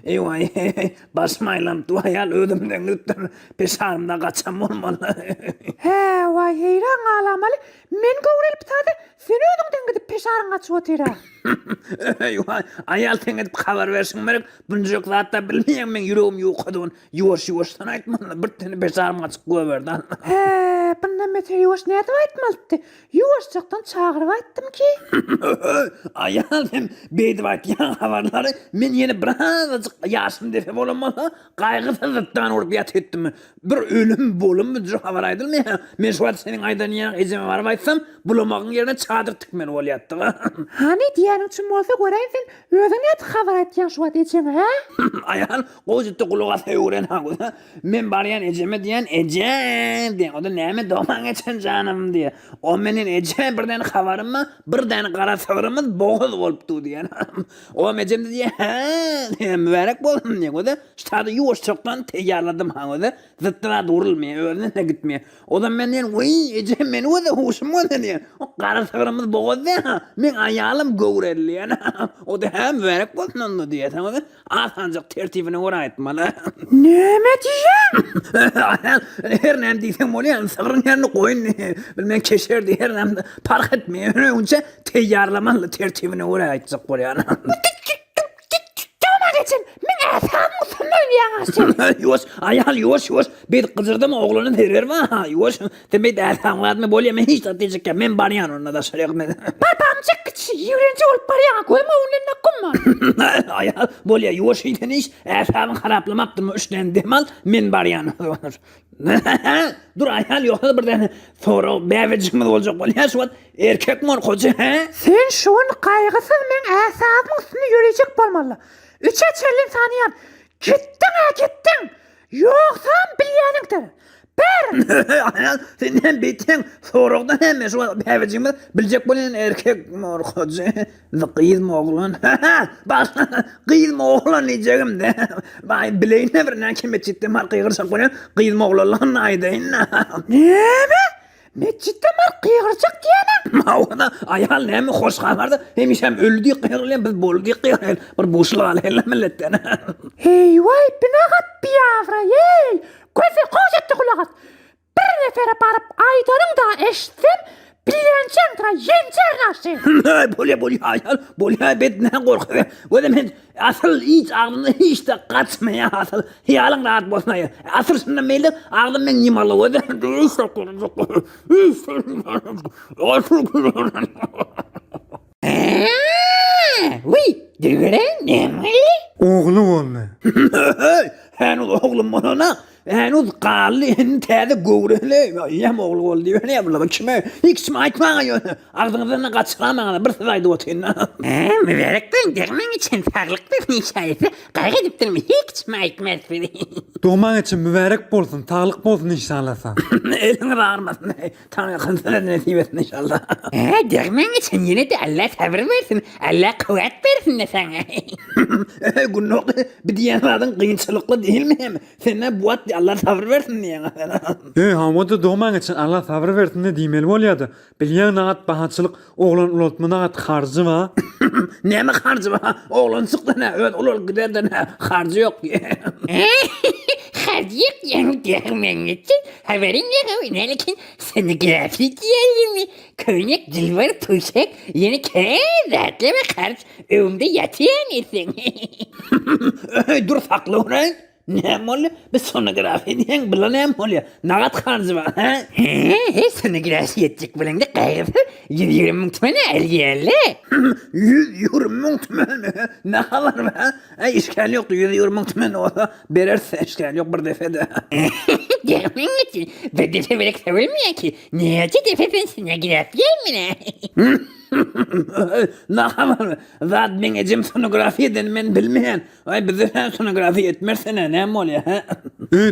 Eyvah, basmaylam duayal ödümden lütfen pesarımda kaçam olmalı. He, vay heyran alamalı. Men gowrelip tadı, sen ödüňden gidip peşarın açıp otyra. Eyvah, ayal sen edip haber versin merek, bunjok zatta bilmeýän men yüreğim ýokadyn, ýuwaş-ýuwaşdan aýtmaly, bir tane pesarım açyk goberdan. He, bunda mete ýuwaş näde aýtmalydy? Ýuwaşjakdan çagyryp aýtdym ki. Ayal sen beýdip aýtýan habarlary men ýene birazajyk ýaşym defe bolamaly, gaýgysızlykdan urup ýat etdim. Bir ölüm bolum bu habar aýdylmaýar. Men şu wagt seniň aýdan ýa ejeme barып aýtsam, bulamagyň ýerine çadyr tikmeli bolýardy. Hani diýäniň üçin bolsa göreýin sen özüň näde habar aýtýan şu wagt ejeme, ha? Ayal gojutdy gulaga töwren haýda. Men barýan ejeme diýen ejem diýen. O da näme domaň geçen janym diýe. O meniň ejem birden habarymy, birden gara sawrymyz boğul bolupdy diýen. O ejem diýe, "Ha, mübarek boldum" diýen. O da şady ýuwaşçykdan teýýarladym haňyda. Zıttıra durulmaya, öğrenene gitmeye. O da men diyen, "Vay, ecem men o da hoşum o da diyen. O kara sığırımız boğaz diyen, men ayalım gövurelli yani." O da hem mübarek bolsun onu diye. O da asancık tertibine uğra etmeli. Näme diýen? Her nem diysem bolýan, sığırın yerini koyun. Bilmem keşer diye her nem fark etmeye. Önce teyyarlamalı tertibine uğra etcek bolýan. Geçin, men asam musulman ýaňaşy. Ýuwaş, ayal ýuwaş. Bet gyzyrdymy ogluny terer wa? Ýuwaş, demek asamladmy bolýar men hiç tatjykka men barýan onda da şeýle men. Babamjyk kiçi ýürençi bolup barýan, goýma unden nakymma. Ayal bolýar ýuwaş ýeten iş, asamyň haraplamapdymy üçden demal men barýan. Dur ayal ýoksa birden sonra bäwejigimiz boljak bolýar şu wagt erkek mi hoja he? Sen şuň gaýgysyz men asamyň üstüne ýürejek bolmaly. Üçe çellin saniyan. Gittin. Yoksa bilýäningdir. Bir. Ayal senden beten soragdan hem şu bäwejigimiz biljek bolan erkek mi hoja? Gyýyz mi oglan? Bas, gyýyz mi oglan diýjegim de. Bay bileýine bir näme meçitde mar gyýgyrsak bolan gyýyz mi oglan aýdaýyn. Näme? Meçitde mar gyýgyrjak diýene? Mawada ayal näme hoş habardy. Hemişem öldü gyýrlan biz boldy gyýrlan. Bir boşlyk alyla milletden. Hey vay binagat biýavra ey. Gözi goýatdy gulagat. Bir nefere barıp aýdanyň da eşitsem bilýänçem tra ýençer näşe. Bolýar ayal. Bolýar bet näme gorky. Göze men asıl hiç ağzımda hiç de kaçmaya asıl. Hiyalyň rahat bolmaýar. Asıl şunda meyli ağzım men ýymaly göze. Uy, degere näme? Oğlu olma. Henüz oğlum bana. Henüz qallı hen täze göwrele. Ýa oğlu bol diýen ýa bular kime? Hiç mi aýtmaňa ýöne. Agzyňyzdan gaçyramaňa bir söz aýdyp otyryn. Mübarekden dermen için farklı bir hikayesi gaýga edipdirmi hiç mi aýtmazdy. Doğman için mübarek bolsun, tağlık bolsun inşallah. Elini bağırmasın. Tanrı kızına nasip etsin inşallah. Dermen için yine de Allah sabır versin, Allah kuvvet versin de sana. Günlük bir diýenlerden kıyınçılıklı değil mi? Sen bu at Allah sabır versin diýen. Hamada doğman için Allah sabır versin de diýmeli bolýardy. Bilýän naat bahaçylyk oglan ulatma naat harjy wa. Näme harjy var? Oğlan çıktı ne? Evet, ulul giderden harjy yok. Harcık yani dermen için haberin yok ama lakin scenografi diyelim mi? Köynek, dilvar, tuşak, yeni kağıt ve karş önümde yatıyan isin. Dur saklı orayın. Näme bolýar? Biz sonografi diýen bilen näme bolýar? Nagat harjy var, ha? Scenografi etjek bilen de gaýry 120 000 tümeni elýärli. 120 000 tümen. Ne halar var? İşgal yoktu. 120 000 tümen olsa bererse işgal yok bir defede. Dermen için ve defe verek sevilmiyor ki. Neyce defe ben scenografi gelmine. Ne halar? Zat men ejim sonografi eden men bilmeýän. Ay bize sonografi etmersene näme bolýar, ha?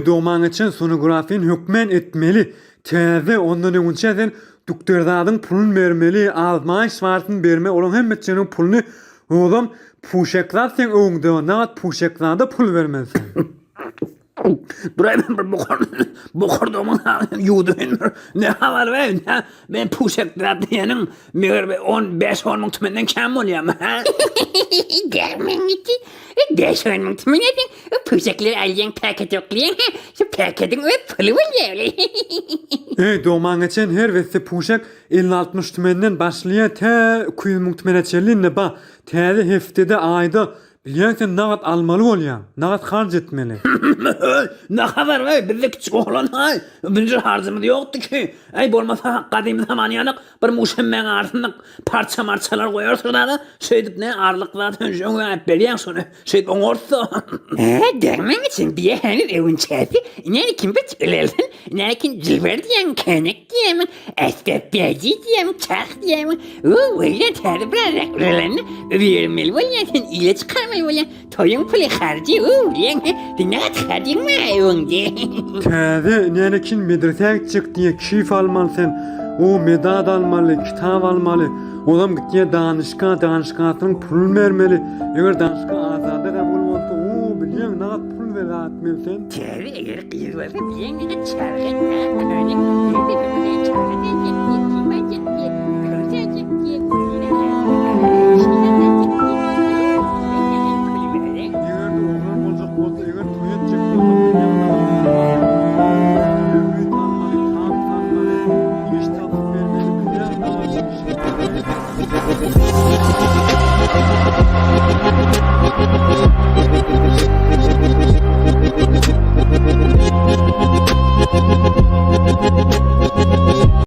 Doğman için sonografin hükmen etmeli. Täze ondan önce sen doktorlaryň pulun bermeli, azmaýyş şwartyn berme, olan hemmetçiniň pulunu oğlum puşaklar sen öňde, naat puşaklarda pul vermezsin. Buraya ben bir bukurduğumun yuğduyun. Ne var be? Ben puşak diyenin 15-10 mung tümenden kam olayım. Dermen gitti. Deşön muhtemelen puşakları alayan paket yoklayan şu paketin ve pulu oluyor. Doğman geçen her vesi puşak 50-60 tümenden başlaya te 200 mung tümene çellinne ba. Täze heftede ayda bilýärsen nagat almaly bolýan. Nagat harc etmeli. Ne haber be? Bizde küçük oğlan hay. Birinci harcımız yoktu ki. Ey bolmasa kadim zaman yanık bir muşemmen ardından parça marçalar koyarsın da şeydip ne arlıklardan şunu hep beriyen şunu. Şeydip oňorsa. Dermen için bir henüz evin çefi. Ne kim bitirlersin? Ne kim cilver diyen, kenek diyen, estepiyeci diyen, çak diyen. Öyle terbi bıraklarını vermeli bolyan, ile çıkarmayı bolyan. Toyun pulu harcı, dinat harcın mı evinde? Täze nänekin medresege çık diye kişif almaly sen. O medad almaly, kitap almaly. Odam gitdiýe danışgasynyň pulun bermeli. Eger danışga azady kabul bolsa, o bilýän nagat pul beratmeli sen. Terbi eğer kıyır varsa bir yenge çargın, könek, yedi bir çargın.